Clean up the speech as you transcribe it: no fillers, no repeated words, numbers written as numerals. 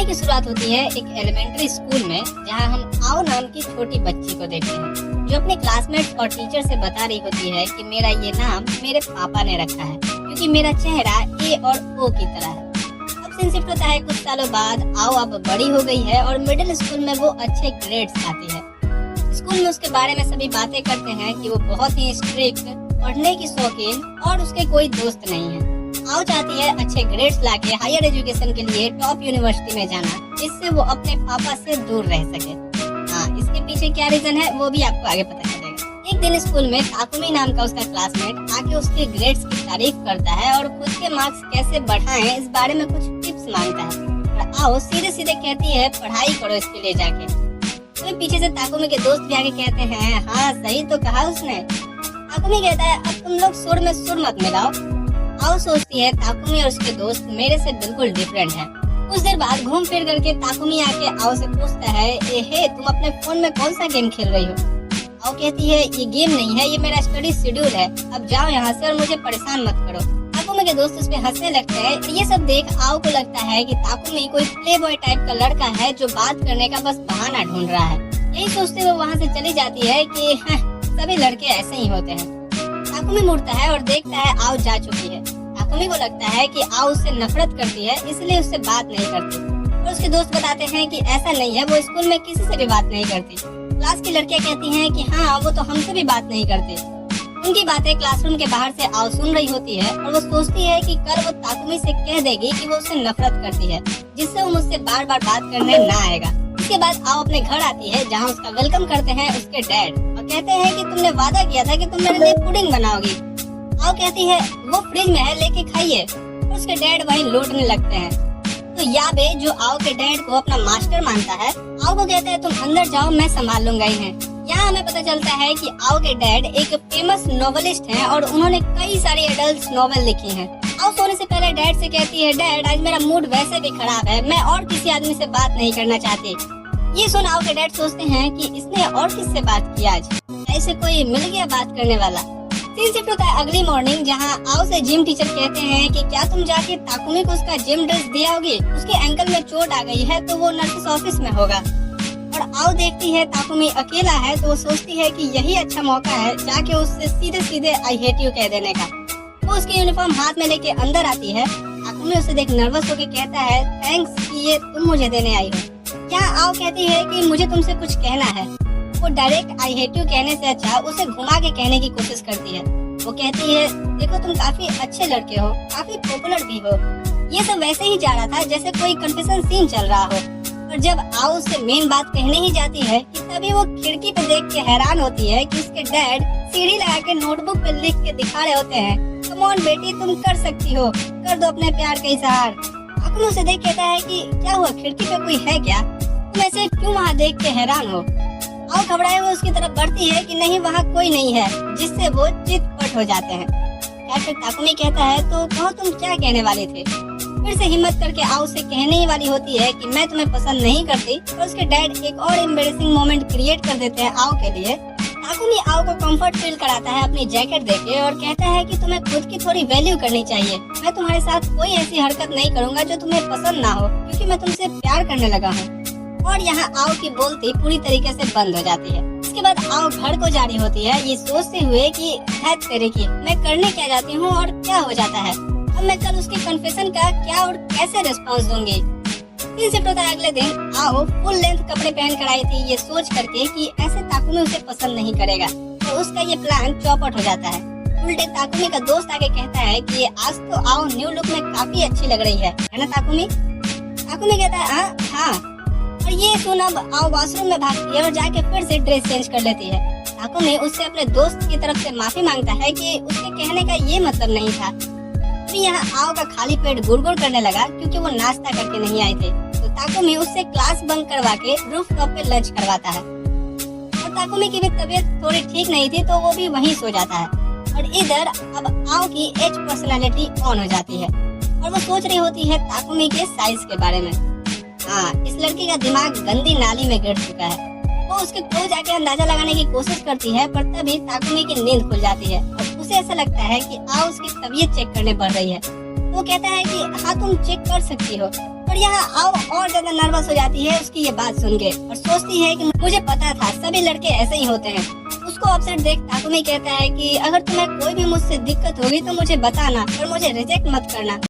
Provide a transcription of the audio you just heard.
की शुरुआत होती है एक एलिमेंट्री स्कूल में, जहां हम आओ नाम की छोटी बच्ची को देखते हैं, जो अपने क्लासमेट्स और टीचर से बता रही होती है कि मेरा ये नाम मेरे पापा ने रखा है क्योंकि मेरा चेहरा ए और ओ की तरह है। अब सीन शिफ्ट होता है कुछ सालों बाद। आओ अब बड़ी हो गई है और मिडिल स्कूल में वो अच्छे ग्रेड्स लाती है। स्कूल में उसके बारे में सभी बातें करते हैं कि वो बहुत ही स्ट्रिक्ट, पढ़ने की शौकीन और उसके कोई दोस्त नहीं है। आओ चाहती है अच्छे ग्रेड्स लाके हायर एजुकेशन के लिए टॉप यूनिवर्सिटी में जाना, जिससे वो अपने पापा से दूर रह सके। हाँ, इसके पीछे क्या रीजन है वो भी आपको आगे पता चलेगा। एक दिन स्कूल में ताकुमी नाम का उसका क्लासमेट आके उसके ग्रेड्स की तारीफ करता है और खुद के मार्क्स कैसे बढ़ाएं इस बारे में कुछ टिप्स मांगता है। और आओ सीधे सीधे कहती है पढ़ाई करो इसके लिए जाके। तो पीछे से ताकुमी के दोस्त भी आके कहते हैं हाँ सही तो कहा उसने। ताकुमी कहता है अब तुम लोग सुर में सुर मत मिलाओ। आओ सोचती है ताकुमी और उसके दोस्त मेरे से बिल्कुल डिफरेंट हैं। कुछ देर बाद घूम फिर करके ताकुमी आके आओ से पूछता है हे तुम अपने फोन में कौन सा गेम खेल रही हो। आओ कहती है ये गेम नहीं है, ये मेरा स्टडी शेड्यूल है, अब जाओ यहाँ से और मुझे परेशान मत करो। ताकुमी के दोस्त उस पे हंसने लगते हैं। ये सब देख आओ को लगता है कि ताकुमी कोई प्ले बॉय टाइप का लड़का है जो बात करने का बस बहाना ढूंढ रहा है। यही सोचते हुए वहाँ से चली जाती है कि सभी लड़के ऐसे ही होते हैं। ताकुमी मुड़ता है और देखता है आओ जा चुकी है। ताकुमी को लगता है कि आओ उससे नफरत करती है, इसलिए उससे बात नहीं करती। और उसके दोस्त बताते हैं कि ऐसा नहीं है, वो स्कूल में किसी से भी बात नहीं करती। क्लास की लड़कियां कहती हैं कि हाँ वो तो हमसे भी बात नहीं करती। उनकी बातें क्लासरूम के बाहर से आओ सुन रही होती है और वो सोचती है कि कल वो ताकुमी से कह देगी कि वो उससे नफरत करती है, जिससे वो मुझसे बार बार बात करने ना आएगा। इसके बाद आओ अपने घर आती है, जहाँ उसका वेलकम करते हैं उसके डैड और कहते हैं कि तुमने वादा किया था कि तुम मेरे लिए पुडिंग बनाओगी। आओ कहती है वो फ्रिज में है, लेके खाइए। और उसके डैड वहीं लौटने लगते हैं। तो याबे जो आओ के डैड को अपना मास्टर मानता है, आओ को कहता है तुम अंदर जाओ मैं संभाल लूंगा इन्हें। यहाँ हमें पता चलता है कि आओ के डैड एक फेमस नॉवेलिस्ट हैं और उन्होंने कई सारी एडल्ट नॉवेल लिखी हैं। आओ सोने से पहले डैड से कहती है डैड आज मेरा मूड वैसे भी खराब है, मैं और किसी आदमी से बात नहीं करना चाहती। ये सुन आओ के डैड सोचते हैं कि इसने और किससे बात की आज, ऐसे कोई मिल गया बात करने वाला। सीन शिफ्ट होता है अगली मॉर्निंग, जहां आओ से जिम टीचर कहते हैं कि क्या तुम जाके ताकुमी को उसका जिम ड्रेस दिया होगी, उसके एंकल में चोट आ गई है तो वो नर्सिस ऑफिस में होगा। और आओ देखती है ताकुमी अकेला है तो वो सोचती है कि यही अच्छा मौका है जाके उससे सीधे सीधे आई हेट यू कह देने का। वो उसकी यूनिफॉर्म हाथ में लेके अंदर आती है। ताकुमी उसे देख नर्वस होकर कहता है थैंक्स कि ये तुम मुझे देने आई हो। यहाँ आओ कहती है कि मुझे तुमसे कुछ कहना है। वो डायरेक्ट आई हेट यू कहने से अच्छा उसे घुमा के कहने की कोशिश करती है। वो कहती है देखो तुम काफी अच्छे लड़के हो, काफी पॉपुलर भी हो। ये सब वैसे ही जा रहा था जैसे कोई कन्फेशन सीन चल रहा हो। और जब आओ उससे मेन बात कहने ही जाती है कि तभी वो खिड़की पे देख के हैरान होती है कि उसके डैड सीढ़ी लगा के नोटबुक पे लिख के दिखा रहे होते हैं कम ऑन बेटी तुम कर सकती हो, कर दो अपने प्यार का इजहार। ताकुमी उसे देख कहता है कि क्या हुआ खिड़की पे कोई है क्या, तुम ऐसे क्यों वहाँ देख के हैरान हो। आओ घबराए हुए उसकी तरफ बढ़ती है कि नहीं वहाँ कोई नहीं है, जिससे वो चितपट हो जाते हैं। फिर ताकुमी कहता है तो कहो तुम क्या कहने वाले थे। फिर से हिम्मत करके आओ से कहने ही वाली होती है कि मैं तुम्हें पसंद नहीं करती। और उसके डैड एक और एम्बैरेसिंग मोमेंट क्रिएट कर देते हैं आओ के लिए। ताकुमी आओ को कंफर्ट फील कराता है अपनी जैकेट देके और कहता है कि तुम्हें खुद की थोड़ी वैल्यू करनी चाहिए। मैं तुम्हारे साथ कोई ऐसी हरकत नहीं करूँगा जो तुम्हें पसंद ना हो, क्योंकि मैं तुमसे प्यार करने लगा हूँ। और यहाँ आओ की बोलती पूरी तरीके से बंद हो जाती है। इसके बाद आओ घर को जा रही होती है, ये सोचते हुए कि हैत तेरे की मैं करने क्या जाती हूँ और क्या हो जाता है, अब मैं कल उसके कन्फेशन का क्या और कैसे रिस्पॉन्स दूंगी। सीन शिफ्ट होता है अगले दिन। आओ फुल लेंथ कपड़े पहन कर आई थी, ये सोच करके कि ऐसे ताकुमी उसे पसंद नहीं करेगा, तो उसका ये प्लान चौपट हो जाता है। उल्टे ताकुमी का दोस्त आके कहता है कि आज तो आओ न्यू लुक में काफी अच्छी लग रही है ना ताकुमी। ताकुमी कहता है हाँ। और ये सुन अब आओ वॉशरूम में भागती है और जाके फिर से ड्रेस चेंज कर लेती है। ताकुमी उससे अपने दोस्त की तरफ से माफी मांगता है कि उसके कहने का ये मतलब नहीं था। अभी यहाँ आओ का खाली पेट गुड़गुड़ करने लगा क्योंकि वो नाश्ता करके नहीं आए थे। तो ताकुमी उससे क्लास बंक करवा के रूफ टॉप पे लंच करवाता है। और ताकुमी की भी तबीयत थोड़ी ठीक नहीं थी तो वो भी वहीं सो जाता है। और इधर अब आओ की एच पर्सनालिटी ऑन हो जाती है और वो सोच रही होती है ताकुमी के साइज के बारे में। हाँ, इस लड़की का दिमाग गंदी नाली में गिर चुका है। वो उसके क्लोज आके अंदाजा लगाने की कोशिश करती है, पर तभी ताकुमी की नींद खुल जाती है और उसे ऐसा लगता है कि आओ उसकी तबीयत चेक करने पड़ रही है। वो कहता है कि हाँ तुम चेक कर सकती हो। और यहाँ आओ और ज्यादा नर्वस हो जाती है उसकी ये बात सुन के और सोचती है कि मुझे पता था सभी लड़के ऐसे ही होते हैं। उसको अपसेट देख ताकुमी कहता है कि अगर तुम्हें कोई भी मुझसे दिक्कत होगी तो मुझे बताना और मुझे रिजेक्ट मत करना।